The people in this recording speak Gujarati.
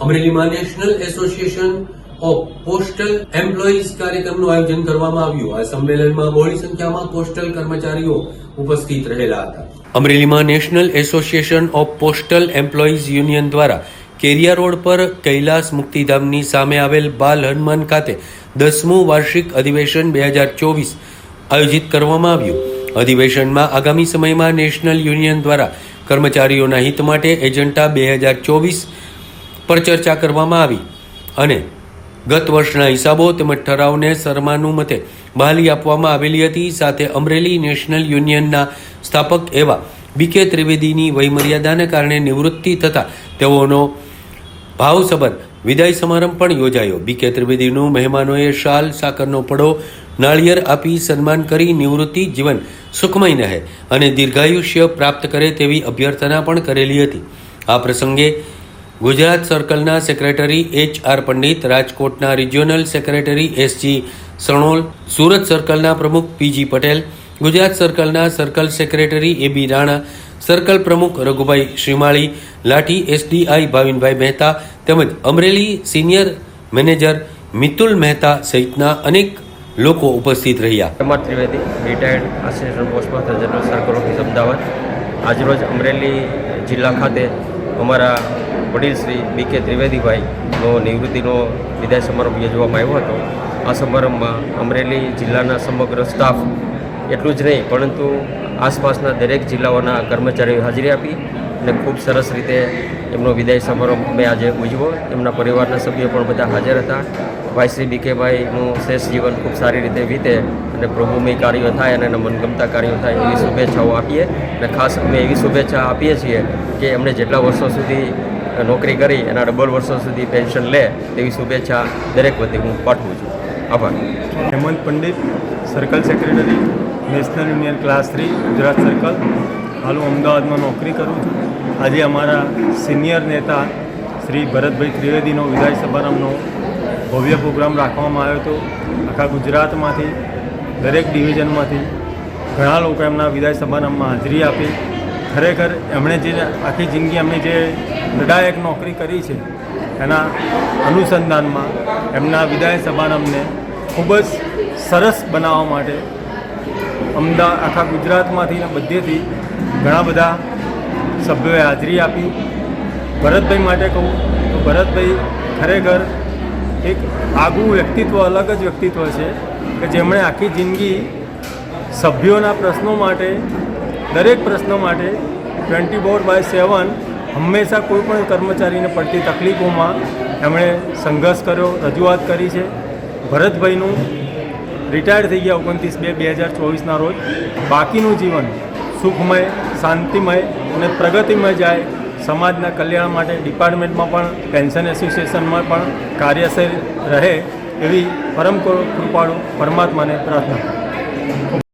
અમરેલીમાં national association of postal employees કાર્યક્રમનું આયોજન કરવામાં આવ્યું। આ સંમેલનમાં બહોળી સંખ્યામાં પોસ્ટલ કર્મચારીઓ ઉપસ્થિત રહેલા હતા। અમરેલીમાં national association of postal employees union દ્વારા કેરિયા રોડ પર કૈલાસ મુક્તિધામની સામે આવેલ બાલ હનુમાન ખાતે 10મું વાર્ષિક અધિવેશન 2024 આયોજિત કરવામાં આવ્યું। અધિવેશનમાં આગામી સમયમાં નેશનલ યુનિયન દ્વારા કર્મચારીઓના હિત માટે એજન્ડા 2024 પર ચર્ચા કરવામાં આવી અને ગત વર્ષના હિસાબો તેમજ ઠરાવને સર્વાનુમતે બહાલી આપવામાં આવેલી હતી। સાથે અમરેલી નેશનલ યુનિયનના સ્થાપક એવા BK ત્રિવેદીની વયમર્યાદાને કારણે નિવૃત્તિ થતા તેઓનો ભાવસભર વિદાય સમારંભ પણ યોજાયો। BK ત્રિવેદીનું મહેમાનોએ શાલ, સાકરનો પડો, નાળિયેર આપી સન્માન કરી નિવૃત્તિ જીવન સુખમય રહે અને દીર્ઘાયુષ્ય પ્રાપ્ત કરે તેવી અભ્યર્થના પણ કરેલી હતી। આ પ્રસંગે ગુજરાત સર્કલના સેક્રેટરી HR પંડિત, રાજકોટના regional secretary SG Sanol, Surat સર્કલના પ્રમુખ PG પટેલ, ગુજરાત સર્કલના circle secretary AB Rana, circle પ્રમુખ રઘુભાઈ શ્રીમાળી, લાઠી SDI ભાવિનભાઈ મહેતા તેમજ અમરેલી સિનિયર મેનેજર મિતુલ મહેતા સહિતના અનેક લોકો ઉપસ્થિત રહ્યા। Kumar Trivedi, retired assistant post master general circle office Ahmedabad. આજરોજ અમરેલી જિલ્લા ખાતે અમારા વડીલ શ્રી BK ત્રિવેદીભાઈનો નિવૃત્તિનો વિદાય સમારંભ યોજવામાં આવ્યો હતો। આ સમારંભમાં અમરેલી જિલ્લાના સમગ્ર સ્ટાફ એટલું જ નહીં પરંતુ આસપાસના દરેક જિલ્લાઓના કર્મચારીઓ હાજરી આપી અને ખૂબ સરસ રીતે એમનો વિદાય સમારંભ અમે આજે ઉજવ્યો। એમના પરિવારના સભ્યો પણ બધા હાજર હતા। ભાઈ શ્રી BKભાઈનું શેષ જીવન ખૂબ સારી રીતે વીતે અને પ્રભુમય કાર્યો થાય અને એના મનગમતા કાર્યો થાય એવી શુભેચ્છાઓ આપીએ અને ખાસ અમે એવી શુભેચ્છા આપીએ છીએ કે એમણે જેટલા વર્ષો સુધી નોકરી કરી એના ડબલ વર્ષો સુધી પેન્શન લે તેવી શુભેચ્છા દરેક વતી હું પાઠવું છું। આભાર। Hemant Pandit, circle secretary, national union class 3 Gujarat circle. હાલ હું અમદાવાદમાં નોકરી કરું છું। આજે અમારા સિનિયર નેતા શ્રી ભરતભાઈ ત્રિવેદીનો વિદાય સમારંભનો ભવ્ય પ્રોગ્રામ રાખવામાં આવ્યો હતો। આખા ગુજરાતમાંથી દરેક ડિવિઝનમાંથી ઘણા લોકો એમના વિદાય સમારંભમાં હાજરી આપી। ખરેખર એમણે જે આખી જિંદગી એમની જે લડાયક નોકરી કરી છે એના અનુસંધાનમાં એમના વિદાય સમારંભને ખૂબ જ સરસ બનાવવા માટે આખા ગુજરાતમાંથી ને બધેથી ઘણા બધા સભ્યોએ હાજરી આપી। ભરતભાઈ માટે કહું તો ભરતભાઈ ખરેખર એક આગવું વ્યક્તિત્વ, અલગ જ વ્યક્તિત્વ છે કે જેમણે આખી જિંદગી સભ્યોના પ્રશ્નો માટે, દરેક પ્રશ્નો માટે 24/7 હંમેશા કોઈ પણ કર્મચારીને પડતી તકલીફોમાં એમણે સંઘર્ષ કર્યો, રજૂઆત કરી છે। ભરતભાઈનું રિટાયર્ડ થઈ ગયા 29/2/2024ના રોજ। બાકીનું જીવન સુખમય, શાંતિમય અને પ્રગતિમય જાય, સમાજના કલ્યાણ માટે ડિપાર્ટમેન્ટમાં પણ, પેન્શન એસોસિએશનમાં પણ કાર્યશીલ રહે એવી પરમ કૃપાળુ પરમાત્માને પ્રાર્થના।